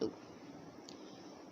2।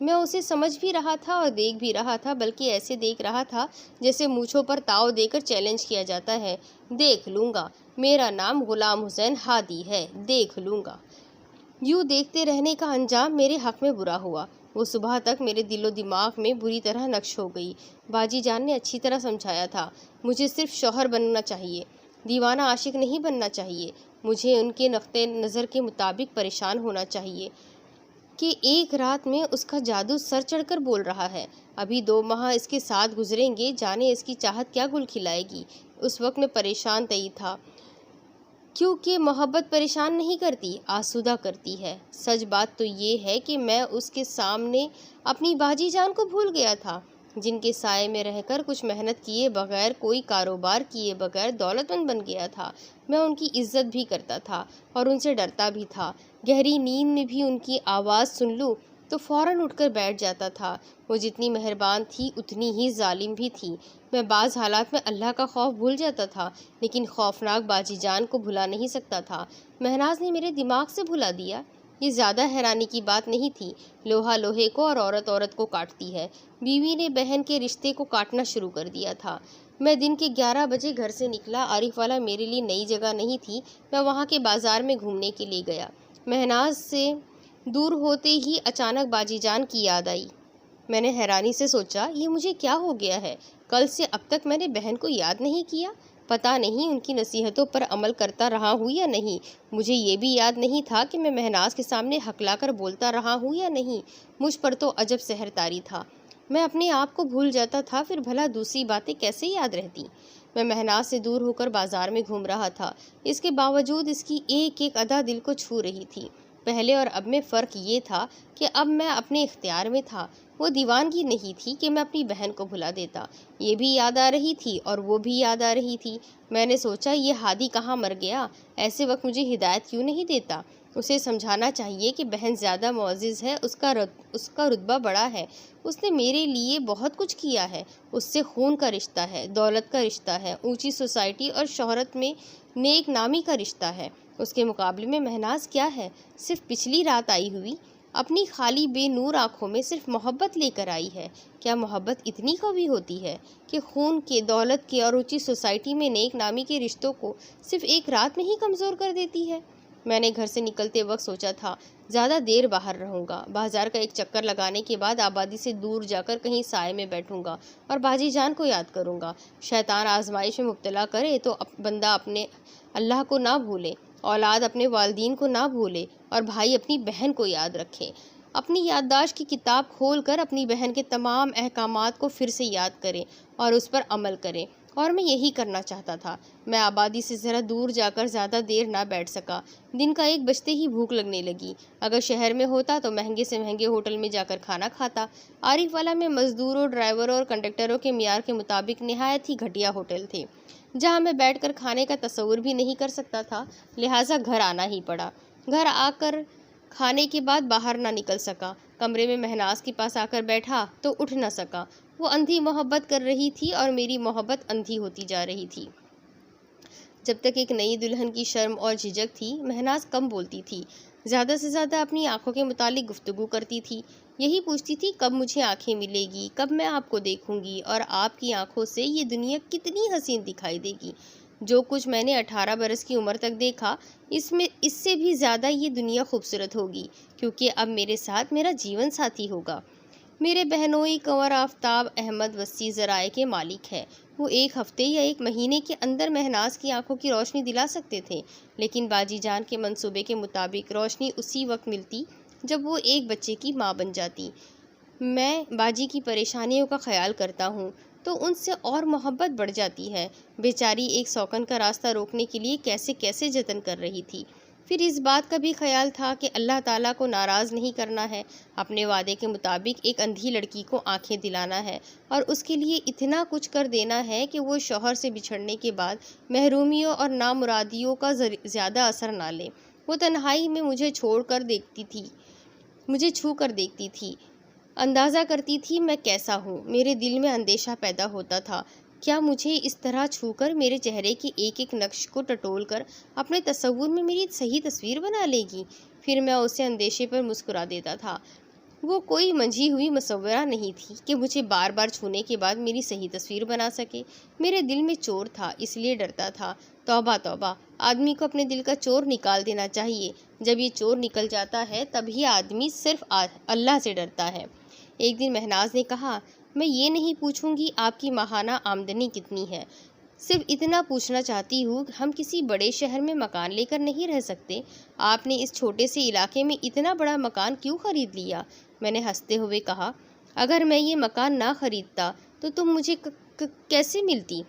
میں اسے سمجھ بھی رہا تھا اور دیکھ بھی رہا تھا، بلکہ ایسے دیکھ رہا تھا جیسے مونچھوں پر تاؤ دے کر چیلنج کیا جاتا ہے۔ دیکھ لوں گا، میرا نام غلام حسین ہادی ہے، دیکھ لوں گا۔ یوں دیکھتے رہنے کا انجام میرے حق میں برا ہوا۔ وہ صبح تک میرے دل و دماغ میں بری طرح نقش ہو گئی۔ باجی جان نے اچھی طرح سمجھایا تھا، مجھے صرف شوہر بننا چاہیے، دیوانہ عاشق نہیں بننا چاہیے۔ مجھے ان کے نقطۂ نظر کے مطابق پریشان ہونا چاہیے کہ ایک رات میں اس کا جادو سر چڑھ کر بول رہا ہے۔ ابھی 2 ماہ اس کے ساتھ گزریں گے، جانے اس کی چاہت کیا گل کھلائے گی۔ اس وقت میں پریشان تئی تھا، کیونکہ محبت پریشان نہیں کرتی، آسودہ کرتی ہے۔ سچ بات تو یہ ہے کہ میں اس کے سامنے اپنی باجی جان کو بھول گیا تھا، جن کے سائے میں رہ کر کچھ محنت کیے بغیر، کوئی کاروبار کیے بغیر دولت مند بن گیا تھا۔ میں ان کی عزت بھی کرتا تھا اور ان سے ڈرتا بھی تھا۔ گہری نیند میں بھی ان کی آواز سن لوں تو فوراً اٹھ کر بیٹھ جاتا تھا۔ وہ جتنی مہربان تھی اتنی ہی ظالم بھی تھی۔ میں بعض حالات میں اللہ کا خوف بھول جاتا تھا، لیکن خوفناک باجی جان کو بھلا نہیں سکتا تھا۔ مہناز نے میرے دماغ سے بھلا دیا۔ یہ زیادہ حیرانی کی بات نہیں تھی، لوہا لوہے کو اور عورت عورت کو کاٹتی ہے۔ بیوی نے بہن کے رشتے کو کاٹنا شروع کر دیا تھا۔ میں دن کے 11 بجے گھر سے نکلا۔ عارف والا میرے لیے نئی جگہ نہیں تھی، میں وہاں کے بازار میں گھومنے کے لیے گیا۔ مہناز سے دور ہوتے ہی اچانک باجی جان کی یاد آئی۔ میں نے حیرانی سے سوچا، یہ مجھے کیا ہو گیا ہے؟ کل سے اب تک میں نے بہن کو یاد نہیں کیا۔ پتہ نہیں ان کی نصیحتوں پر عمل کرتا رہا ہوں یا نہیں۔ مجھے یہ بھی یاد نہیں تھا کہ میں مہناز کے سامنے ہکلا کر بولتا رہا ہوں یا نہیں۔ مجھ پر تو عجب سحر طاری تھا۔ میں اپنے آپ کو بھول جاتا تھا، پھر بھلا دوسری باتیں کیسے یاد رہتی؟ میں مہناز سے دور ہو کر بازار میں گھوم رہا تھا۔ اس کے باوجود اس کی ایک ایک ادا دل کو چھو رہی تھی۔ پہلے اور اب میں فرق یہ تھا کہ اب میں اپنے اختیار میں تھا۔ وہ دیوانگی نہیں تھی کہ میں اپنی بہن کو بھلا دیتا۔ یہ بھی یاد آ رہی تھی اور وہ بھی یاد آ رہی تھی۔ میں نے سوچا، یہ ہادی کہاں مر گیا؟ ایسے وقت مجھے ہدایت کیوں نہیں دیتا؟ اسے سمجھانا چاہیے کہ بہن زیادہ معزز ہے، اس کا رتبہ بڑا ہے، اس نے میرے لیے بہت کچھ کیا ہے، اس سے خون کا رشتہ ہے، دولت کا رشتہ ہے، اونچی سوسائٹی اور شہرت میں نیک نامی کا رشتہ ہے۔ اس کے مقابلے میں مہناز کیا ہے؟ صرف پچھلی رات آئی ہوئی، اپنی خالی بے نور آنکھوں میں صرف محبت لے کر آئی ہے۔ کیا محبت اتنی قوی ہوتی ہے کہ خون کے، دولت کے اور اونچی سوسائٹی میں نیک نامی کے رشتوں کو صرف ایک رات میں ہی کمزور کر دیتی ہے؟ میں نے گھر سے نکلتے وقت سوچا تھا، زیادہ دیر باہر رہوں گا، بازار کا ایک چکر لگانے کے بعد آبادی سے دور جا کر کہیں سائے میں بیٹھوں گا اور باجی جان کو یاد کروں گا۔ شیطان آزمائش میں مبتلا کرے تو بندہ اپنے اللہ کو نہ بھولے، اولاد اپنے والدین کو نہ بھولے اور بھائی اپنی بہن کو یاد رکھے۔ اپنی یادداشت کی کتاب کھول کر اپنی بہن کے تمام احکامات کو پھر سے یاد کرے اور اس پر عمل کرے، اور میں یہی کرنا چاہتا تھا۔ میں آبادی سے ذرا دور جا کر زیادہ دیر نہ بیٹھ سکا۔ دن کا 1 بجتے ہی بھوک لگنے لگی۔ اگر شہر میں ہوتا تو مہنگے سے مہنگے ہوٹل میں جا کر کھانا کھاتا۔ عارف والا میں مزدوروں، ڈرائیوروں اور کنڈکٹروں کے معیار کے مطابق نہایت ہی گھٹیا ہوٹل تھے، جہاں میں بیٹھ کر کھانے کا تصور بھی نہیں کر سکتا تھا، لہٰذا گھر آنا ہی پڑا۔ گھر آ کر کھانے کے بعد باہر نہ نکل سکا۔ کمرے میں مہناز کے پاس آ کر بیٹھا تو اٹھ نہ سکا۔ وہ اندھی محبت کر رہی تھی اور میری محبت اندھی ہوتی جا رہی تھی۔ جب تک ایک نئی دلہن کی شرم اور جھجک تھی، مہناز کم بولتی تھی، زیادہ سے زیادہ اپنی آنکھوں کے متعلق گفتگو کرتی تھی۔ یہی پوچھتی تھی، کب مجھے آنکھیں ملے گی، کب میں آپ کو دیکھوں گی، اور آپ کی آنکھوں سے یہ دنیا کتنی حسین دکھائی دے گی۔ جو کچھ میں نے 18 برس کی عمر تک دیکھا، اس سے بھی زیادہ یہ دنیا خوبصورت ہوگی، کیونکہ اب میرے ساتھ میرا جیون ساتھی ہوگا۔ میرے بہنوئی کنور آفتاب احمد وسیع ذرائع کے مالک ہے۔ وہ 1 ہفتے یا 1 مہینے کے اندر مہناز کی آنکھوں کی روشنی دلا سکتے تھے، لیکن باجی جان کے منصوبے کے مطابق روشنی اسی وقت ملتی جب وہ ایک بچے کی ماں بن جاتی۔ میں باجی کی پریشانیوں کا خیال کرتا ہوں تو ان سے اور محبت بڑھ جاتی ہے۔ بیچاری ایک سوکن کا راستہ روکنے کے لیے کیسے کیسے جتن کر رہی تھی۔ پھر اس بات کا بھی خیال تھا کہ اللہ تعالیٰ کو ناراض نہیں کرنا ہے، اپنے وعدے کے مطابق ایک اندھی لڑکی کو آنکھیں دلانا ہے اور اس کے لیے اتنا کچھ کر دینا ہے کہ وہ شوہر سے بچھڑنے کے بعد محرومیوں اور نامرادیوں کا زیادہ اثر نہ لے۔ وہ تنہائی میں مجھے چھو کر دیکھتی تھی، اندازہ کرتی تھی میں کیسا ہوں۔ میرے دل میں اندیشہ پیدا ہوتا تھا، کیا مجھے اس طرح چھو کر میرے چہرے کے ایک ایک نقش کو ٹٹول کر اپنے تصور میں میری صحیح تصویر بنا لے گی؟ پھر میں اسے اندیشے پر مسکرا دیتا تھا۔ وہ کوئی منجھی ہوئی مصورہ نہیں تھی کہ مجھے بار بار چھونے کے بعد میری صحیح تصویر بنا سکے۔ میرے دل میں چور تھا، اس لیے ڈرتا تھا۔ توبہ توبہ، آدمی کو اپنے دل کا چور نکال دینا چاہیے۔ جب یہ چور نکل جاتا ہے تبھی آدمی صرف اللہ سے ڈرتا ہے۔ ایک دن مہناز نے کہا، میں یہ نہیں پوچھوں گی آپ کی ماہانہ آمدنی کتنی ہے، صرف اتنا پوچھنا چاہتی ہوں کہ ہم کسی بڑے شہر میں مکان لے کر نہیں رہ سکتے؟ آپ نے اس چھوٹے سے علاقے میں اتنا بڑا مکان کیوں خرید لیا؟ میں نے ہنستے ہوئے کہا، اگر میں یہ مکان نہ خریدتا تو تم مجھے کیسے ملتی؟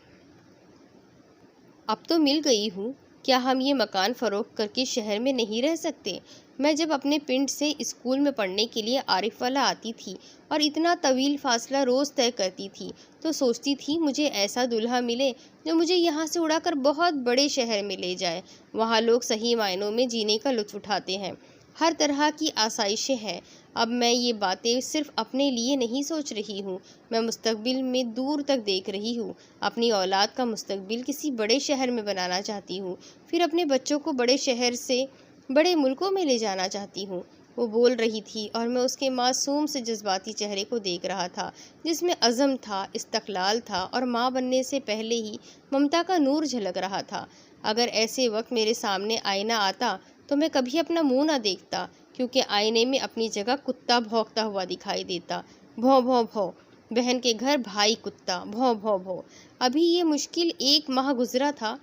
اب تو مل گئی ہوں۔ کیا ہم یہ مکان فروخت کر کے شہر میں نہیں رہ سکتے؟ میں جب اپنے پنڈ سے اسکول میں پڑھنے کے لیے عارف والا آتی تھی اور اتنا طویل فاصلہ روز طے کرتی تھی تو سوچتی تھی مجھے ایسا دلہا ملے جو مجھے یہاں سے اڑا کر بہت بڑے شہر میں لے جائے۔ وہاں لوگ صحیح معنوں میں جینے کا لطف اٹھاتے ہیں، ہر طرح کی آسائشیں ہیں۔ اب میں یہ باتیں صرف اپنے لیے نہیں سوچ رہی ہوں، میں مستقبل میں دور تک دیکھ رہی ہوں۔ اپنی اولاد کا مستقبل کسی بڑے شہر میں بنانا چاہتی ہوں، پھر اپنے بچوں کو بڑے شہر سے بڑے ملکوں میں لے جانا چاہتی ہوں۔ وہ بول رہی تھی اور میں اس کے معصوم سے جذباتی چہرے کو دیکھ رہا تھا جس میں عزم تھا، استقلال تھا اور ماں بننے سے پہلے ہی ممتا کا نور جھلک رہا تھا۔ اگر ایسے وقت میرے سامنے آئینہ آتا تو میں کبھی اپنا منہ نہ دیکھتا، کیونکہ آئینے میں اپنی جگہ کتا بھونکتا ہوا دکھائی دیتا، بھوں بھوں بھوں، بہن کے گھر بھائی کتا، بھوں بھوں بھوں۔ ابھی یہ مشکل 1 ماہ گزرا تھا،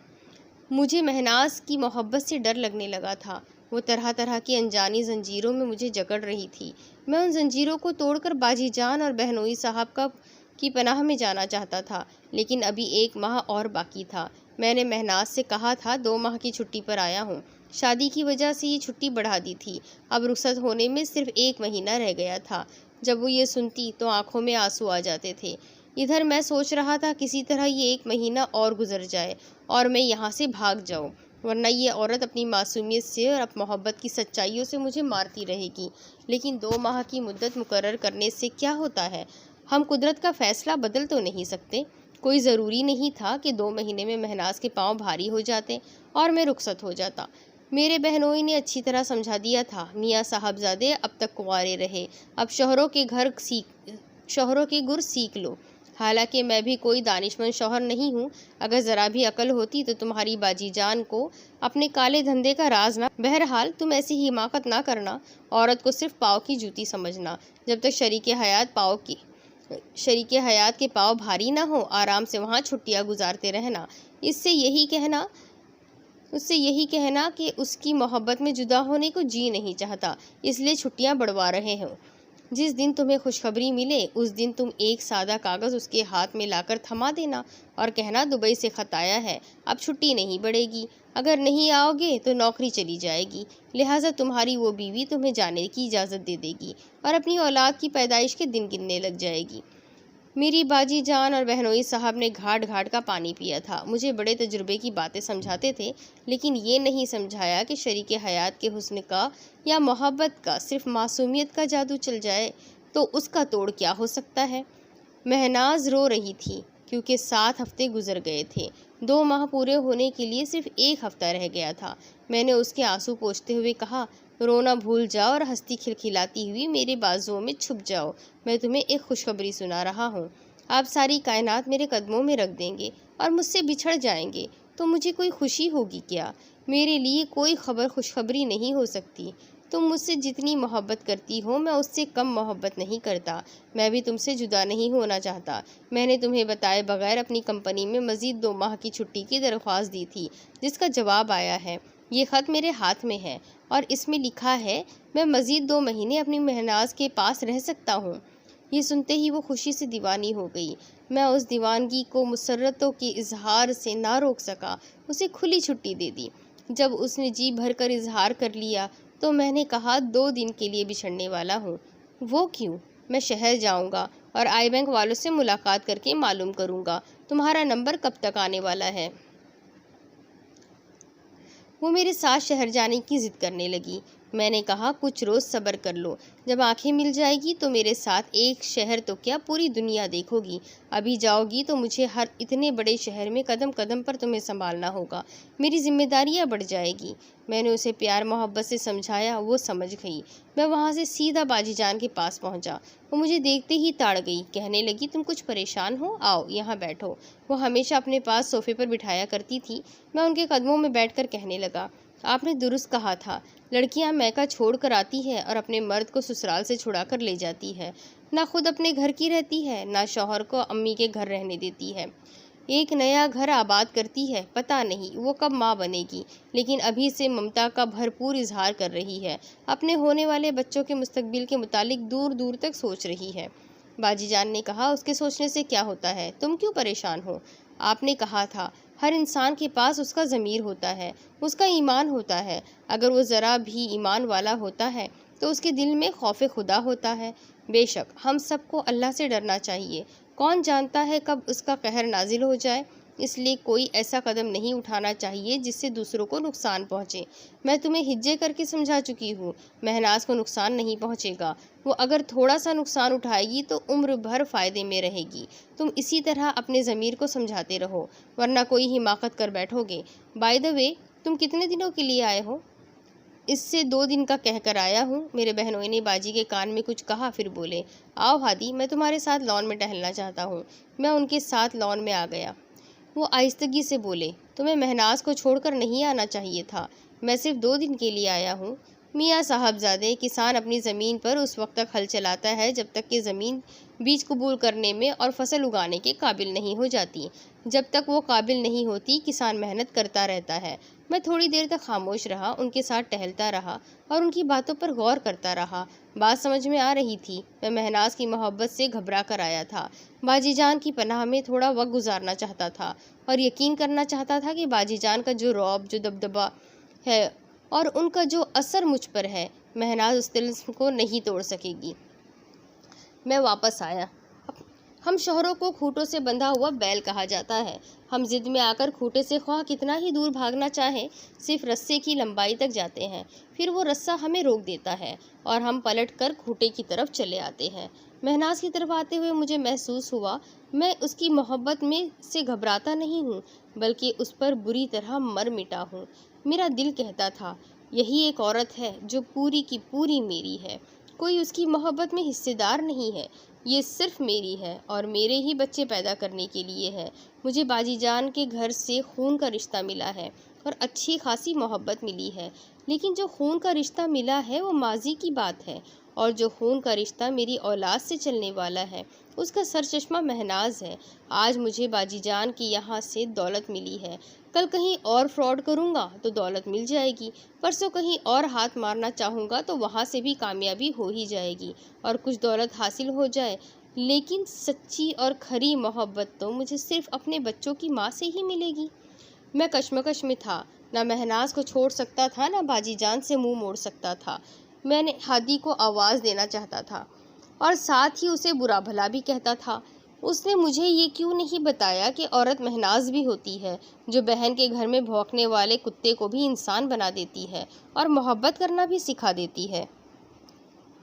مجھے مہناز کی محبت سے ڈر لگنے لگا تھا۔ وہ طرح طرح کی انجانی زنجیروں میں مجھے جکڑ رہی تھی۔ میں ان زنجیروں کو توڑ کر باجی جان اور بہنوئی صاحب کی پناہ میں جانا چاہتا تھا، لیکن ابھی 1 ماہ اور باقی تھا۔ میں نے مہناز سے کہا تھا 2 ماہ کی چھٹی پر آیا ہوں، شادی کی وجہ سے یہ چھٹی بڑھا دی تھی، اب رخصت ہونے میں صرف 1 مہینہ رہ گیا تھا۔ جب وہ یہ سنتی تو آنکھوں میں آنسو آ جاتے تھے۔ ادھر میں سوچ رہا تھا کسی طرح یہ 1 مہینہ اور گزر جائے اور میں یہاں سے بھاگ جاؤں، ورنہ یہ عورت اپنی معصومیت سے اور محبت کی سچائیوں سے مجھے مارتی رہے گی۔ لیکن 2 ماہ کی مدت مقرر کرنے سے کیا ہوتا ہے؟ ہم قدرت کا فیصلہ بدل تو نہیں سکتے۔ کوئی ضروری نہیں تھا کہ 2 مہینے میں مہناز کے پاؤں بھاری ہو جاتے اور میں رخصت ہو جاتا۔ میرے بہنوئی نے اچھی طرح سمجھا دیا تھا، میاں صاحبزادے اب تک کنوارے رہے، اب شوہروں کے گر سیکھ لو۔ حالانکہ میں بھی کوئی دانشمند شوہر نہیں ہوں، اگر ذرا بھی عقل ہوتی تو تمہاری باجی جان کو اپنے کالے دھندے کا راز نہ۔ بہرحال تم ایسی حماقت نہ کرنا، عورت کو صرف پاؤں کی جوتی سمجھنا۔ جب تک شریک حیات کے پاؤں بھاری نہ ہوں، آرام سے وہاں چھٹیاں گزارتے رہنا۔ اس سے یہی کہنا کہ اس کی محبت میں جدا ہونے کو جی نہیں چاہتا، اس لیے چھٹیاں بڑھوا رہے ہوں۔ جس دن تمہیں خوشخبری ملے اس دن تم ایک سادہ کاغذ اس کے ہاتھ میں لا کر تھما دینا اور کہنا دبئی سے خط آیا ہے، اب چھٹی نہیں بڑھے گی، اگر نہیں آؤ گے تو نوکری چلی جائے گی، لہٰذا تمہاری وہ بیوی تمہیں جانے کی اجازت دے دے گی اور اپنی اولاد کی پیدائش کے دن گننے لگ جائے گی۔ میری باجی جان اور بہنوئی صاحب نے گھاٹ گھاٹ کا پانی پیا تھا، مجھے بڑے تجربے کی باتیں سمجھاتے تھے، لیکن یہ نہیں سمجھایا کہ شریک حیات کے حسن کا یا محبت کا صرف معصومیت کا جادو چل جائے تو اس کا توڑ کیا ہو سکتا ہے۔ مہناز رو رہی تھی کیونکہ 7 ہفتے گزر گئے تھے، 2 ماہ پورے ہونے کے لیے صرف 1 ہفتہ رہ گیا تھا۔ میں نے اس کے آنسو پوچھتے ہوئے کہا، رونا بھول جاؤ اور ہنستی کھلکھلاتی ہوئی میرے بازوؤں میں چھپ جاؤ، میں تمہیں ایک خوشخبری سنا رہا ہوں۔ آپ ساری کائنات میرے قدموں میں رکھ دیں گے اور مجھ سے بچھڑ جائیں گے تو مجھے کوئی خوشی ہوگی کیا؟ میرے لیے کوئی خبر خوشخبری نہیں ہو سکتی۔ تم مجھ سے جتنی محبت کرتی ہو میں اس سے کم محبت نہیں کرتا، میں بھی تم سے جدا نہیں ہونا چاہتا۔ میں نے تمہیں بتائے بغیر اپنی کمپنی میں مزید 2 ماہ کی چھٹی کی درخواست دی تھی، جس کا جواب آیا ہے۔ یہ خط میرے ہاتھ میں ہے اور اس میں لکھا ہے میں مزید 2 مہینے اپنی مہناز کے پاس رہ سکتا ہوں۔ یہ سنتے ہی وہ خوشی سے دیوانی ہو گئی۔ میں اس دیوانگی کو مسرتوں کے اظہار سے نہ روک سکا، اسے کھلی چھٹی دے دی۔ جب اس نے جی بھر کر اظہار کر لیا تو میں نے کہا 2 دن کے لیے بچھڑنے والا ہوں۔ وہ کیوں؟ میں شہر جاؤں گا اور آئی بینک والوں سے ملاقات کر کے معلوم کروں گا تمہارا نمبر کب تک آنے والا ہے۔ وہ میرے ساتھ شہر جانے کی ضد کرنے لگی۔ میں نے کہا کچھ روز صبر کر لو، جب آنکھیں مل جائے گی تو میرے ساتھ ایک شہر تو کیا پوری دنیا دیکھو گی، ابھی جاؤ گی تو مجھے ہر اتنے بڑے شہر میں قدم قدم پر تمہیں سنبھالنا ہوگا، میری ذمہ داریاں بڑھ جائے گی۔ میں نے اسے پیار محبت سے سمجھایا، وہ سمجھ گئی۔ میں وہاں سے سیدھا باجی جان کے پاس پہنچا، وہ مجھے دیکھتے ہی تاڑ گئی، کہنے لگی تم کچھ پریشان ہو، آؤ یہاں بیٹھو۔ وہ ہمیشہ اپنے پاس صوفے پر بٹھایا کرتی تھی۔ میں ان کے قدموں میں بیٹھ کر کہنے لگا، آپ نے درست کہا تھا، لڑکیاں میکہ چھوڑ کر آتی ہے اور اپنے مرد کو سسرال سے چھڑا کر لے جاتی ہے، نہ خود اپنے گھر کی رہتی ہے، نہ شوہر کو امی کے گھر رہنے دیتی ہے، ایک نیا گھر آباد کرتی ہے، پتہ نہیں وہ کب ماں بنے گی، لیکن ابھی سے ممتا کا بھرپور اظہار کر رہی ہے، اپنے ہونے والے بچوں کے مستقبل کے متعلق دور دور تک سوچ رہی ہے۔ باجی جان نے کہا، اس کے سوچنے سے کیا ہوتا ہے، تم کیوں پریشان ہو؟ آپ نے کہا تھا ہر انسان کے پاس اس کا ضمیر ہوتا ہے، اس کا ایمان ہوتا ہے، اگر وہ ذرا بھی ایمان والا ہوتا ہے تو اس کے دل میں خوف خدا ہوتا ہے۔ بے شک ہم سب کو اللہ سے ڈرنا چاہیے، کون جانتا ہے کب اس کا قہر نازل ہو جائے، اس لیے کوئی ایسا قدم نہیں اٹھانا چاہیے جس سے دوسروں کو نقصان پہنچے۔ میں تمہیں ہجے کر کے سمجھا چکی ہوں، مہناز کو نقصان نہیں پہنچے گا، وہ اگر تھوڑا سا نقصان اٹھائے گی تو عمر بھر فائدے میں رہے گی۔ تم اسی طرح اپنے ضمیر کو سمجھاتے رہو، ورنہ کوئی حماقت کر بیٹھو گے۔ بائی دا وے، تم کتنے دنوں کے لیے آئے ہو؟ اس سے 2 دن کا کہہ کر آیا ہوں۔ میرے بہنوئی نے باجی کے کان میں کچھ کہا، پھر بولے، آؤ ہادی، میں تمہارے ساتھ لان میں ٹہلنا چاہتا ہوں۔ میں ان کے ساتھ لان میں آ گیا۔ وہ آہستگی سے بولے، تمہیں مہناز کو چھوڑ کر نہیں آنا چاہیے تھا، میں صرف 2 دن کے لیے آیا ہوں۔ میاں صاحب زادے، کسان اپنی زمین پر اس وقت تک ہل چلاتا ہے جب تک کہ زمین بیج قبول کرنے میں اور فصل اگانے کے قابل نہیں ہو جاتی۔ جب تک وہ قابل نہیں ہوتی، کسان محنت کرتا رہتا ہے۔ میں تھوڑی دیر تک خاموش رہا، ان کے ساتھ ٹہلتا رہا اور ان کی باتوں پر غور کرتا رہا۔ بات سمجھ میں آ رہی تھی، میں مہناز کی محبت سے گھبرا کر آیا تھا، باجی جان کی پناہ میں تھوڑا وقت گزارنا چاہتا تھا اور یقین کرنا چاہتا تھا کہ باجی جان کا جو رعب، جو دبدبہ ہے اور ان کا جو اثر مجھ پر ہے، مہناز اس طلسم کو نہیں توڑ سکے گی۔ میں واپس آیا۔ ہم شوہروں کو کھوٹوں سے بندھا ہوا بیل کہا جاتا ہے۔ ہم ضد میں آ کر کھوٹے سے خواہ کتنا ہی دور بھاگنا چاہیں، صرف رسے کی لمبائی تک جاتے ہیں، پھر وہ رسہ ہمیں روک دیتا ہے اور ہم پلٹ کر کھوٹے کی طرف چلے آتے ہیں۔ مہناز کی طرف آتے ہوئے مجھے محسوس ہوا میں اس کی محبت میں سے گھبراتا نہیں ہوں، بلکہ اس پر بری طرح مر مٹا ہوں۔ میرا دل کہتا تھا، یہی ایک عورت ہے جو پوری کی پوری میری ہے، کوئی اس کی محبت میں حصے دار نہیں ہے، یہ صرف میری ہے اور میرے ہی بچے پیدا کرنے کے لیے ہے۔ مجھے باجی جان کے گھر سے خون کا رشتہ ملا ہے اور اچھی خاصی محبت ملی ہے، لیکن جو خون کا رشتہ ملا ہے وہ ماضی کی بات ہے، اور جو خون کا رشتہ میری اولاد سے چلنے والا ہے اس کا سرچشمہ مہناز ہے۔ آج مجھے باجی جان کی یہاں سے دولت ملی ہے، کل کہیں اور فراڈ کروں گا تو دولت مل جائے گی، پرسوں کہیں اور ہاتھ مارنا چاہوں گا تو وہاں سے بھی کامیابی ہو ہی جائے گی اور کچھ دولت حاصل ہو جائے، لیکن سچی اور کھری محبت تو مجھے صرف اپنے بچوں کی ماں سے ہی ملے گی۔ میں کشمکش میں تھا، نہ مہناز کو چھوڑ سکتا تھا، نہ باجی جان سے منہ موڑ سکتا تھا۔ میں نے ہادی کو آواز دینا چاہتا تھا اور ساتھ ہی اسے برا بھلا بھی کہتا تھا۔ اس نے مجھے یہ کیوں نہیں بتایا کہ عورت مہناز بھی ہوتی ہے، جو بہن کے گھر میں بھونکنے والے کتے کو بھی انسان بنا دیتی ہے اور محبت کرنا بھی سکھا دیتی ہے۔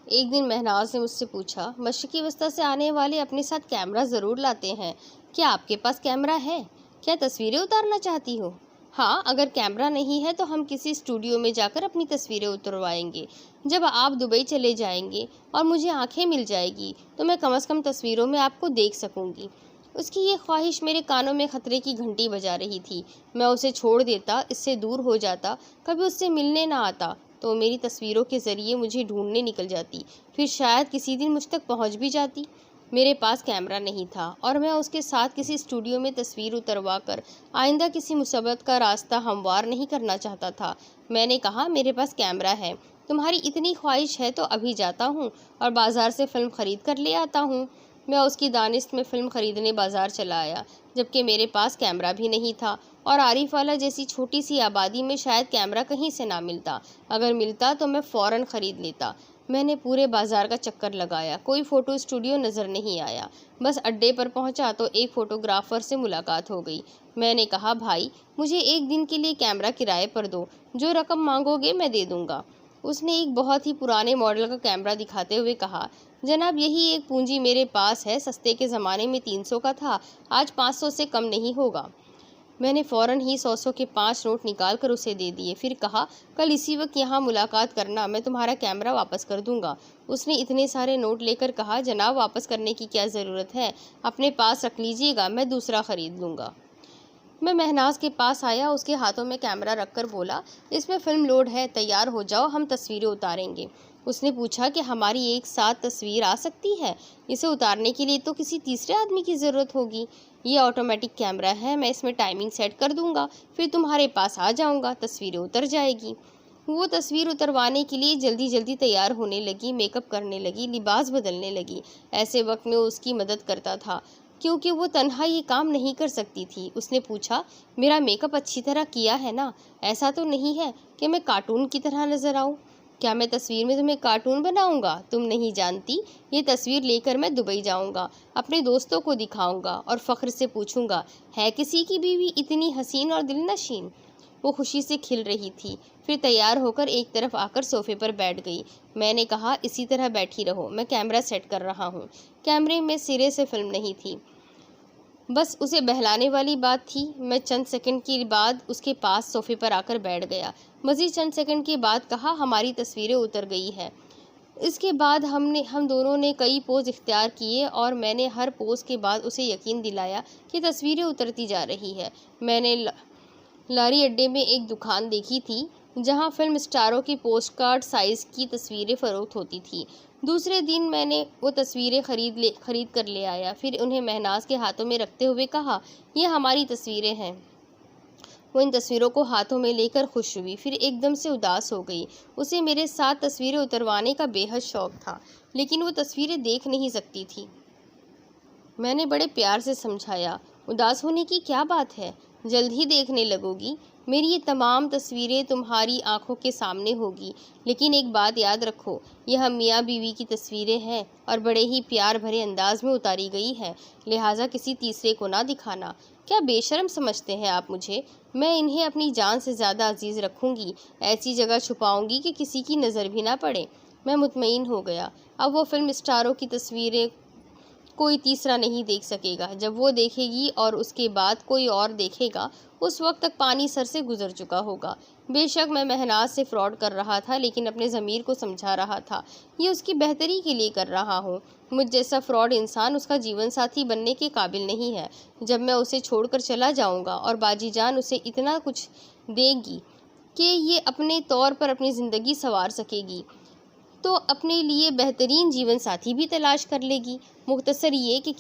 ایک دن مہناز نے مجھ سے پوچھا، مشرقی وسطی سے آنے والے اپنے ساتھ کیمرہ ضرور لاتے ہیں، کیا آپ کے پاس کیمرہ ہے؟ کیا تصویریں اتارنا چاہتی ہو؟ ہاں، اگر کیمرہ نہیں ہے تو ہم کسی اسٹوڈیو میں جا کر اپنی تصویریں اتروائیں گے۔ جب آپ دبئی چلے جائیں گے اور مجھے آنکھیں مل جائے گی تو میں کم از کم تصویروں میں آپ کو دیکھ سکوں گی۔ اس کی یہ خواہش میرے کانوں میں خطرے کی گھنٹی بجا رہی تھی۔ میں اسے چھوڑ دیتا، اس سے دور ہو جاتا، کبھی اس سے ملنے نہ آتا تو میری تصویروں کے ذریعے مجھے ڈھونڈنے نکل جاتی، پھر شاید کسی دن مجھ تک پہنچ بھی جاتی۔ میرے پاس کیمرہ نہیں تھا اور میں اس کے ساتھ کسی اسٹوڈیو میں تصویر اتروا کر آئندہ کسی مصیبت کا راستہ ہموار نہیں کرنا چاہتا تھا۔ میں نے کہا، میرے پاس کیمرہ ہے، تمہاری اتنی خواہش ہے تو ابھی جاتا ہوں اور بازار سے فلم خرید کر لے آتا ہوں۔ میں اس کی دانست میں فلم خریدنے بازار چلا آیا، جبکہ میرے پاس کیمرہ بھی نہیں تھا اور عارف والا جیسی چھوٹی سی آبادی میں شاید کیمرہ کہیں سے نہ ملتا، اگر ملتا تو میں فوراً خرید لیتا۔ میں نے پورے بازار کا چکر لگایا، کوئی فوٹو اسٹوڈیو نظر نہیں آیا۔ بس اڈے پر پہنچا تو ایک فوٹوگرافر سے ملاقات ہو گئی۔ میں نے کہا، بھائی مجھے 1 دن کے لیے کیمرہ کرائے پر دو، جو رقم مانگو گے میں دے دوں گا۔ اس نے ایک بہت ہی پرانے ماڈل کا کیمرہ دکھاتے ہوئے کہا، جناب یہی ایک پونجی میرے پاس ہے، سستے کے زمانے میں 300 کا تھا، آج 500 سے کم نہیں ہوگا۔ میں نے فوراً ہی 100 کے 5 نوٹ نکال کر اسے دے دیے، پھر کہا، کل اسی وقت یہاں ملاقات کرنا، میں تمہارا کیمرہ واپس کر دوں گا۔ اس نے اتنے سارے نوٹ لے کر کہا، جناب واپس کرنے کی کیا ضرورت ہے، اپنے پاس رکھ لیجیے گا، میں دوسرا خرید لوں گا۔ میں مہناز کے پاس آیا، اس کے ہاتھوں میں کیمرہ رکھ کر بولا، اس میں فلم لوڈ ہے، تیار ہو جاؤ، ہم تصویریں اتاریں گے۔ اس نے پوچھا کہ ہماری ایک ساتھ تصویر آ سکتی ہے؟ اسے اتارنے کے لیے تو کسی تیسرے آدمی کی ضرورت ہوگی۔ یہ آٹومیٹک کیمرہ ہے، میں اس میں ٹائمنگ سیٹ کر دوں گا، پھر تمہارے پاس آ جاؤں گا، تصویریں اتر جائے گی۔ وہ تصویر اتروانے کے لیے جلدی جلدی تیار ہونے لگی، میک اپ کرنے لگی، لباس بدلنے لگی۔ ایسے وقت میں اس کی مدد کرتا تھا کیونکہ وہ تنہا یہ کام نہیں کر سکتی تھی۔ اس نے پوچھا، میرا میک اپ اچھی طرح کیا ہے نا؟ ایسا تو نہیں ہے کہ میں کارٹون کی طرح نظر آؤں؟ کیا میں تصویر میں تمہیں کارٹون بناؤں گا؟ تم نہیں جانتی، یہ تصویر لے کر میں دبئی جاؤں گا، اپنے دوستوں کو دکھاؤں گا اور فخر سے پوچھوں گا، ہے کسی کی بیوی اتنی حسین اور دل نشین؟ وہ خوشی سے کھل رہی تھی، پھر تیار ہو کر ایک طرف آ کر صوفے پر بیٹھ گئی۔ میں نے کہا، اسی طرح بیٹھی رہو، میں کیمرہ سیٹ کر رہا ہوں۔ کیمرے میں سرے سے فلم نہیں تھی، بس اسے بہلانے والی بات تھی۔ میں چند سیکنڈ کے بعد اس کے پاس صوفے پر آ کر بیٹھ گیا۔ مزید چند سیکنڈ کے بعد کہا، ہماری تصویریں اتر گئی ہیں۔ اس کے بعد ہم دونوں نے کئی پوز اختیار کیے اور میں نے ہر پوز کے بعد اسے یقین دلایا کہ تصویریں اترتی جا رہی ہیں۔ میں نے لاری اڈے میں ایک دکان دیکھی تھی جہاں فلم اسٹاروں کی پوسٹ کارڈ سائز کی تصویریں فروخت ہوتی تھیں۔ دوسرے دن میں نے وہ تصویریں خرید کر لے آیا، پھر انہیں مہناز کے ہاتھوں میں رکھتے ہوئے کہا، یہ ہماری تصویریں ہیں۔ وہ ان تصویروں کو ہاتھوں میں لے کر خوش ہوئی، پھر ایک دم سے اداس ہو گئی۔ اسے میرے ساتھ تصویریں اتروانے کا بے حد شوق تھا، لیکن وہ تصویریں دیکھ نہیں سکتی تھی۔ میں نے بڑے پیار سے سمجھایا، اداس ہونے کی کیا بات ہے، جلد ہی دیکھنے لگو گی، میری یہ تمام تصویریں تمہاری آنکھوں کے سامنے ہوگی، لیکن ایک بات یاد رکھو، یہ ہم میاں بیوی کی تصویریں ہیں اور بڑے ہی پیار بھرے انداز میں اتاری گئی ہیں، لہٰذا کسی تیسرے کو نہ دکھانا۔ کیا بے شرم سمجھتے ہیں آپ مجھے؟ میں انہیں اپنی جان سے زیادہ عزیز رکھوں گی، ایسی جگہ چھپاؤں گی کہ کسی کی نظر بھی نہ پڑے۔ میں مطمئن ہو گیا، اب وہ فلم اسٹاروں کی تصویریں کوئی تیسرا نہیں دیکھ سکے گا۔ جب وہ دیکھے گی اور اس کے بعد کوئی اور دیکھے گا، اس وقت تک پانی سر سے گزر چکا ہوگا۔ بے شک میں مہناز سے فراڈ کر رہا تھا، لیکن اپنے ضمیر کو سمجھا رہا تھا، یہ اس کی بہتری کے لیے کر رہا ہوں۔ مجھ جیسا فراڈ انسان اس کا جیون ساتھی بننے کے قابل نہیں ہے۔ جب میں اسے چھوڑ کر چلا جاؤں گا اور باجی جان اسے اتنا کچھ دے گی کہ یہ اپنے طور پر اپنی زندگی سنوار سکے گی، تو اپنے لیے بہترین جیون ساتھی بھی تلاش کر لے گی۔ مختصر یہ کہ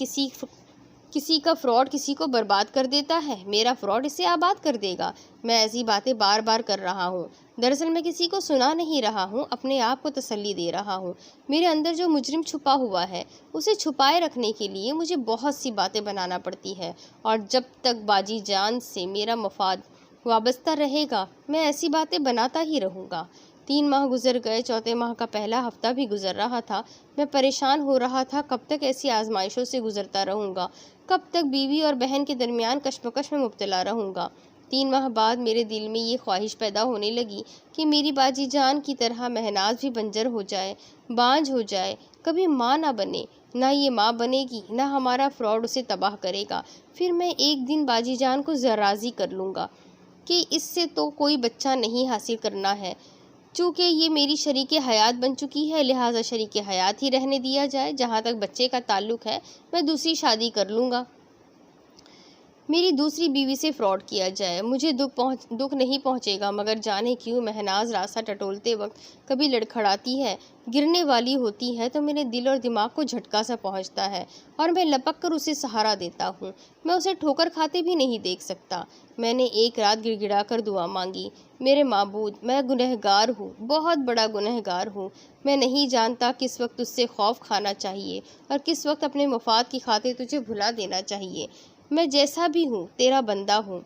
کسی کا فراڈ کسی کو برباد کر دیتا ہے، میرا فراڈ اسے آباد کر دے گا۔ میں ایسی باتیں بار بار کر رہا ہوں، دراصل میں کسی کو سنا نہیں رہا ہوں، اپنے آپ کو تسلی دے رہا ہوں۔ میرے اندر جو مجرم چھپا ہوا ہے، اسے چھپائے رکھنے کے لیے مجھے بہت سی باتیں بنانا پڑتی ہے، اور جب تک باجی جان سے میرا مفاد وابستہ رہے گا، میں ایسی باتیں بناتا ہی رہوں گا۔ 3 ماہ گزر گئے، چوتھے ماہ کا پہلا ہفتہ بھی گزر رہا تھا۔ میں پریشان ہو رہا تھا، کب تک ایسی آزمائشوں سے گزرتا رہوں گا، کب تک بیوی اور بہن کے درمیان کشمکش میں مبتلا رہوں گا۔ 3 ماہ بعد میرے دل میں یہ خواہش پیدا ہونے لگی کہ میری باجی جان کی طرح مہناز بھی بنجر ہو جائے، بانجھ ہو جائے، کبھی ماں نہ بنے، نہ یہ ماں بنے گی، نہ ہمارا فراڈ اسے تباہ کرے گا۔ پھر میں ایک دن باجی جان کو راضی کر لوں گا کہ اس سے تو کوئی بچہ نہیں حاصل کرنا ہے، چونکہ یہ میری شریک حیات بن چکی ہے، لہٰذا شریک حیات ہی رہنے دیا جائے۔ جہاں تک بچے کا تعلق ہے، میں دوسری شادی کر لوں گا، میری دوسری بیوی سے فراڈ کیا جائے، مجھے دکھ نہیں پہنچے گا۔ مگر جانے کیوں مہناز راستہ ٹٹولتے وقت کبھی لڑکھڑاتی ہے، گرنے والی ہوتی ہے تو میرے دل اور دماغ کو جھٹکا سا پہنچتا ہے اور میں لپک کر اسے سہارا دیتا ہوں۔ میں اسے ٹھوکر کھاتے بھی نہیں دیکھ سکتا۔ میں نے ایک رات گڑ گڑا کر دعا مانگی، میرے معبود، میں گنہگار ہوں، بہت بڑا گنہگار ہوں۔ میں نہیں جانتا کس وقت تجھ سے خوف کھانا چاہیے اور کس وقت اپنے مفاد کی خاطر تجھے بھلا دینا چاہیے۔ میں جیسا بھی ہوں تیرا بندہ ہوں،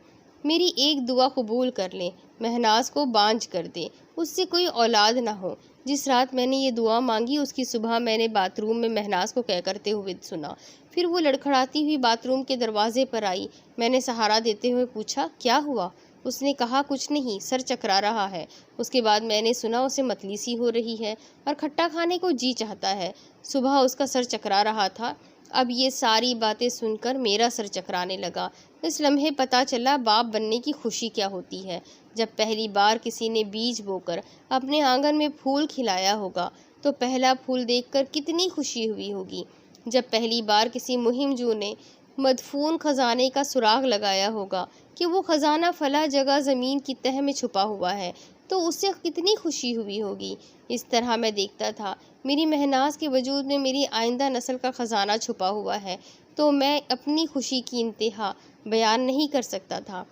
میری ایک دعا قبول کر لے، مہناز کو بانجھ کر دے، اس سے کوئی اولاد نہ ہو۔ جس رات میں نے یہ دعا مانگی، اس کی صبح میں نے باتھ روم میں مہناز کو کرتے ہوئے سنا۔ پھر وہ لڑکھڑاتی ہوئی باتھ روم کے دروازے پر آئی۔ میں نے سہارا دیتے ہوئے پوچھا، کیا ہوا؟ اس نے کہا کچھ نہیں، سر چکرا رہا ہے۔ اس کے بعد میں نے سنا اسے متلی سی ہو رہی ہے اور کھٹا کھانے کو جی چاہتا ہے۔ صبح اس کا سر چکرا رہا تھا، اب یہ ساری باتیں سن کر میرا سر چکرانے لگا۔ اس لمحے پتہ چلا باپ بننے کی خوشی کیا ہوتی ہے۔ جب پہلی بار کسی نے بیج بو کر اپنے آنگن میں پھول کھلایا ہوگا تو پہلا پھول دیکھ کر کتنی خوشی ہوئی ہوگی۔ جب پہلی بار کسی مہم جو نے مدفون خزانے کا سراغ لگایا ہوگا کہ وہ خزانہ فلاں جگہ زمین کی تہہ میں چھپا ہوا ہے تو اس سے کتنی خوشی ہوئی ہوگی۔ اس طرح میں دیکھتا تھا میری مہناز کے وجود میں میری آئندہ نسل کا خزانہ چھپا ہوا ہے تو میں اپنی خوشی کی انتہا بیان نہیں کر سکتا تھا۔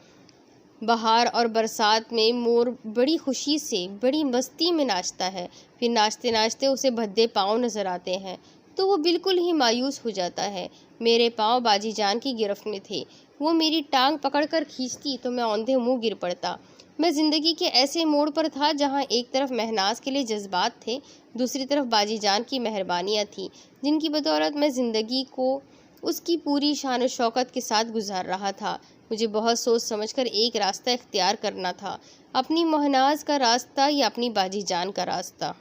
بہار اور برسات میں مور بڑی خوشی سے بڑی مستی میں ناچتا ہے، پھر ناچتے ناچتے اسے بھدے پاؤں نظر آتے ہیں تو وہ بالکل ہی مایوس ہو جاتا ہے۔ میرے پاؤں باجی جان کی گرفت میں تھے، وہ میری ٹانگ پکڑ کر کھینچتی تو میں اوندھے منہ گر پڑتا۔ میں زندگی کے ایسے موڑ پر تھا جہاں ایک طرف مہناز کے لیے جذبات تھے، دوسری طرف باجی جان کی مہربانیاں تھیں جن کی بدولت میں زندگی کو اس کی پوری شان و شوکت کے ساتھ گزار رہا تھا۔ مجھے بہت سوچ سمجھ کر ایک راستہ اختیار کرنا تھا، اپنی مہناز کا راستہ یا اپنی باجی جان کا راستہ۔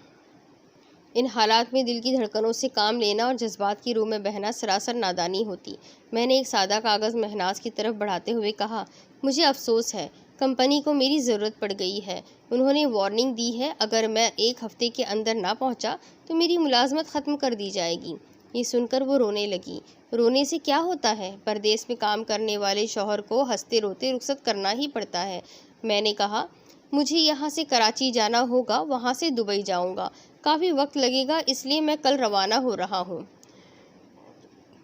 ان حالات میں دل کی دھڑکنوں سے کام لینا اور جذبات کی روح میں بہنا سراسر نادانی ہوتی۔ میں نے ایک سادہ کاغذ مہناز کی طرف بڑھاتے ہوئے کہا، مجھے افسوس ہے، کمپنی کو میری ضرورت پڑ گئی ہے۔ انہوں نے وارننگ دی ہے، اگر میں ایک ہفتے کے اندر نہ پہنچا تو میری ملازمت ختم کر دی جائے گی۔ یہ سن کر وہ رونے لگی۔ رونے سے کیا ہوتا ہے؟ پردیس میں کام کرنے والے شوہر کو ہنستے روتے رخصت کرنا ہی پڑتا ہے۔ میں نے کہا، مجھے یہاں سے کراچی جانا ہوگا، وہاں سے دبئی جاؤں گا، کافی وقت لگے گا، اس لیے میں کل روانہ ہو رہا ہوں۔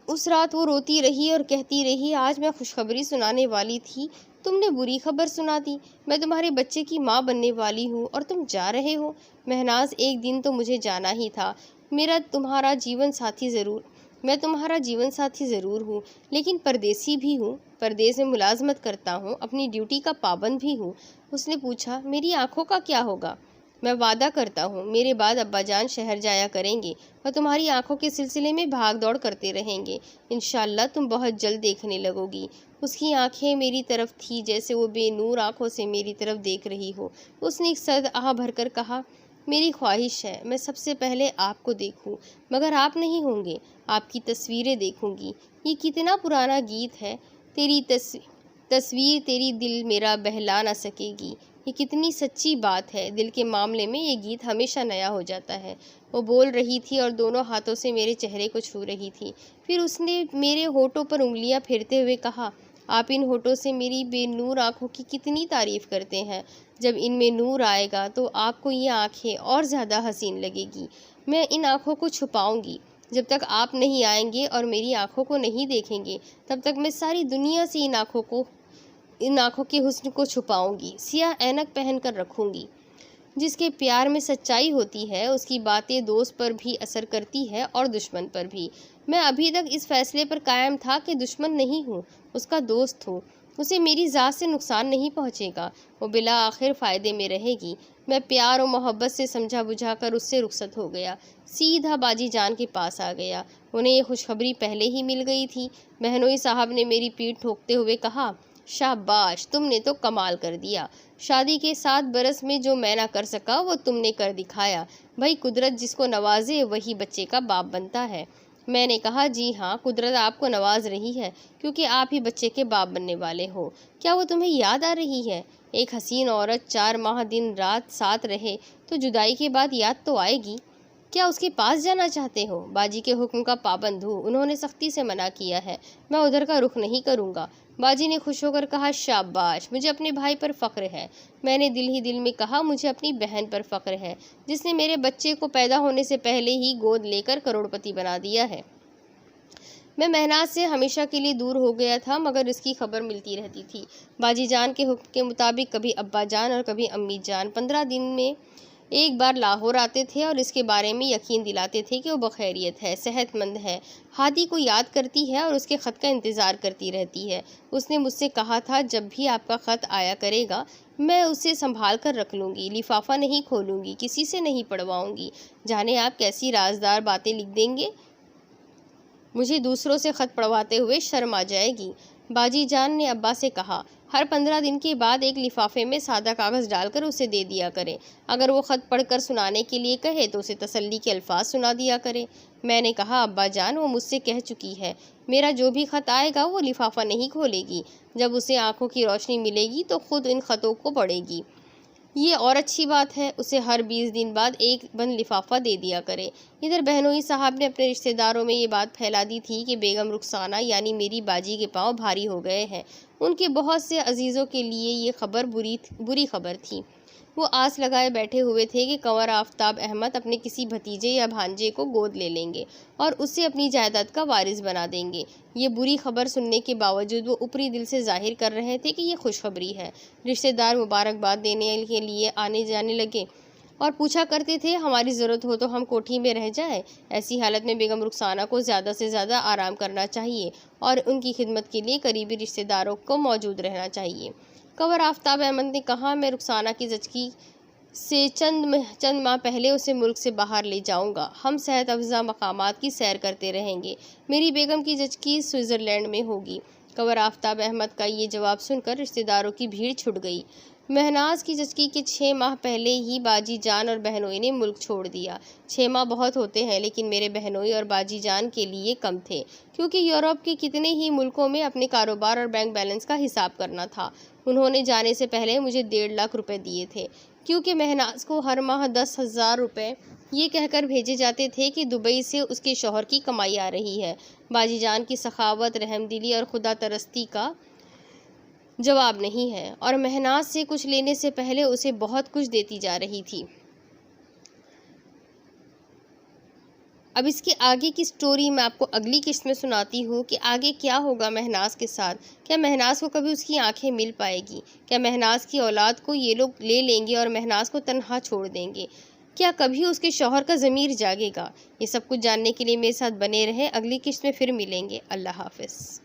اس رات وہ روتی رہی اور کہتی رہی، آج میں خوشخبری سنانے والی تھی، تم نے بری خبر سنا دی، میں تمہارے بچے کی ماں بننے والی ہوں اور تم جا رہے ہو۔ مہناز، ایک دن تو مجھے جانا ہی تھا، میں تمہارا جیون ساتھی ضرور ہوں، لیکن پردیسی بھی ہوں، پردیس میں ملازمت کرتا ہوں، اپنی ڈیوٹی کا پابند بھی ہوں۔ اس نے پوچھا، میری آنکھوں کا کیا ہوگا؟ میں وعدہ کرتا ہوں میرے بعد ابا جان شہر جایا کریں گے اور تمہاری آنکھوں کے سلسلے میں بھاگ دوڑ کرتے رہیں گے، انشاءاللہ تم بہت جلد دیکھنے لگو گی۔ اس کی آنکھیں میری طرف تھی جیسے وہ بے نور آنکھوں سے میری طرف دیکھ رہی ہو۔ اس نے ایک سرد آہ بھر کر کہا، میری خواہش ہے میں سب سے پہلے آپ کو دیکھوں، مگر آپ نہیں ہوں گے، آپ کی تصویریں دیکھوں گی۔ یہ کتنا پرانا گیت ہے، تیری تصویر تیری دل میرا بہلا نہ سکے گی۔ یہ کتنی سچی بات ہے، دل کے معاملے میں یہ گیت ہمیشہ نیا ہو جاتا ہے۔ وہ بول رہی تھی اور دونوں ہاتھوں سے میرے چہرے کو چھو رہی تھی۔ پھر اس نے میرے ہونٹوں پر انگلیاں پھیرتے ہوئے کہا، آپ ان ہونٹوں سے میری بے نور آنکھوں کی کتنی تعریف کرتے ہیں، جب ان میں نور آئے گا تو آپ کو یہ آنکھیں اور زیادہ حسین لگے گی۔ میں ان آنکھوں کو چھپاؤں گی، جب تک آپ نہیں آئیں گے اور میری آنکھوں کو نہیں دیکھیں گے تب تک میں ساری دنیا سے ان آنکھوں کے حسن کو چھپاؤں گی، سیاہ اینک پہن کر رکھوں گی۔ جس کے پیار میں سچائی ہوتی ہے اس کی باتیں دوست پر بھی اثر کرتی ہے اور دشمن پر بھی۔ میں ابھی تک اس فیصلے پر قائم تھا کہ دشمن نہیں ہوں، اس کا دوست ہوں، اسے میری ذات سے نقصان نہیں پہنچے گا، وہ بالآخر فائدے میں رہے گی۔ میں پیار و محبت سے سمجھا بجھا کر اس سے رخصت ہو گیا، سیدھا باجی جان کے پاس آ گیا۔ انہیں یہ خوشخبری پہلے ہی مل گئی تھی۔ بہنوئی صاحب نے میری پیٹھ ٹھوکتے ہوئے کہا، شاباش، تم نے تو کمال کر دیا، شادی کے 7 برس میں جو میں نہ کر سکا وہ تم نے کر دکھایا۔ بھائی قدرت جس کو نوازے وہی بچے کا باپ بنتا ہے۔ میں نے کہا، جی ہاں، قدرت آپ کو نواز رہی ہے کیونکہ آپ ہی بچے کے باپ بننے والے ہو۔ کیا وہ تمہیں یاد آ رہی ہے؟ ایک حسین عورت 4 ماہ دن رات ساتھ رہے تو جدائی کے بعد یاد تو آئے گی۔ کیا اس کے پاس جانا چاہتے ہو؟ باجی کے حکم کا پابند ہوں، انہوں نے سختی سے منع کیا ہے، میں ادھر کا رخ نہیں کروں گا۔ باجی نے خوش ہو کر کہا، شاباش، مجھے اپنے بھائی پر فخر ہے۔ میں نے دل ہی دل میں کہا، مجھے اپنی بہن پر فخر ہے جس نے میرے بچے کو پیدا ہونے سے پہلے ہی گود لے کر کروڑپتی بنا دیا ہے۔ میں مہناز سے ہمیشہ کے لیے دور ہو گیا تھا مگر اس کی خبر ملتی رہتی تھی۔ باجی جان کے حکم کے مطابق کبھی ابا جان اور کبھی امی جان 15 دن میں ایک بار لاہور آتے تھے اور اس کے بارے میں یقین دلاتے تھے کہ وہ بخیریت ہے، صحت مند ہے، ہادی کو یاد کرتی ہے اور اس کے خط کا انتظار کرتی رہتی ہے۔ اس نے مجھ سے کہا تھا، جب بھی آپ کا خط آیا کرے گا میں اسے سنبھال کر رکھ لوں گی، لفافہ نہیں کھولوں گی، کسی سے نہیں پڑھواؤں گی، جانے آپ کیسی رازدار باتیں لکھ دیں گے، مجھے دوسروں سے خط پڑھواتے ہوئے شرم آ جائے گی۔ باجی جان نے ابا سے کہا، ہر 15 دن کے بعد ایک لفافے میں سادہ کاغذ ڈال کر اسے دے دیا کریں۔ اگر وہ خط پڑھ کر سنانے کے لیے کہے تو اسے تسلی کے الفاظ سنا دیا کریں۔ میں نے کہا ابا جان وہ مجھ سے کہہ چکی ہے، میرا جو بھی خط آئے گا وہ لفافہ نہیں کھولے گی، جب اسے آنکھوں کی روشنی ملے گی تو خود ان خطوں کو پڑھے گی۔ یہ اور اچھی بات ہے، اسے ہر 20 دن بعد ایک بند لفافہ دے دیا کرے۔ ادھر بہنوئی صاحب نے اپنے رشتہ داروں میں یہ بات پھیلا دی تھی کہ بیگم رخسانہ یعنی میری باجی کے پاؤں بھاری ہو گئے ہیں۔ ان کے بہت سے عزیزوں کے لیے یہ خبر بری خبر تھی۔ وہ آس لگائے بیٹھے ہوئے تھے کہ کنور آفتاب احمد اپنے کسی بھتیجے یا بھانجے کو گود لے لیں گے اور اسے اپنی جائیداد کا وارث بنا دیں گے۔ یہ بری خبر سننے کے باوجود وہ اوپری دل سے ظاہر کر رہے تھے کہ یہ خوشخبری ہے۔ رشتہ دار مبارکباد دینے کے لیے آنے جانے لگے اور پوچھا کرتے تھے ہماری ضرورت ہو تو ہم کوٹھی میں رہ جائیں۔ ایسی حالت میں بیگم رخسانہ کو زیادہ سے زیادہ آرام کرنا چاہیے اور ان کی خدمت کے لیے قریبی رشتہ داروں کو موجود رہنا چاہیے۔ کنور آفتاب احمد نے کہا میں رخسانہ کی زچگی سے چند ماہ پہلے اسے ملک سے باہر لے جاؤں گا۔ ہم صحت افزا مقامات کی سیر کرتے رہیں گے۔ میری بیگم کی زچگی سوئٹزرلینڈ میں ہوگی۔ کنور آفتاب احمد کا یہ جواب سن کر رشتہ داروں کی بھیڑ چھٹ گئی۔ مہناز کی زچگی کے 6 ماہ پہلے ہی باجی جان اور بہنوئی نے ملک چھوڑ دیا۔ 6 ماہ بہت ہوتے ہیں لیکن میرے بہنوئی اور باجی جان کے لیے کم تھے، کیونکہ یورپ کے کتنے ہی ملکوں میں اپنے کاروبار اور بینک بیلنس کا حساب کرنا تھا۔ انہوں نے جانے سے پہلے مجھے 1.5 لاکھ روپے دیے تھے، کیونکہ مہناز کو ہر ماہ 10,000 روپے یہ کہہ کر بھیجے جاتے تھے کہ دبئی سے اس کے شوہر کی کمائی آ رہی ہے۔ باجی جان کی سخاوت، رحم دلی اور خدا ترستی کا جواب نہیں ہے اور مہناز سے کچھ لینے سے پہلے اسے بہت کچھ دیتی جا رہی تھی۔ اب اس کے آگے کی سٹوری میں آپ کو اگلی قسط میں سناتی ہوں کہ آگے کیا ہوگا مہناز کے ساتھ۔ کیا مہناز کو کبھی اس کی آنکھیں مل پائے گی؟ کیا مہناز کی اولاد کو یہ لوگ لے لیں گے اور مہناز کو تنہا چھوڑ دیں گے؟ کیا کبھی اس کے شوہر کا ضمیر جاگے گا؟ یہ سب کچھ جاننے کے لیے میرے ساتھ بنے رہیں۔ اگلی قسط میں پھر ملیں گے۔ اللہ حافظ۔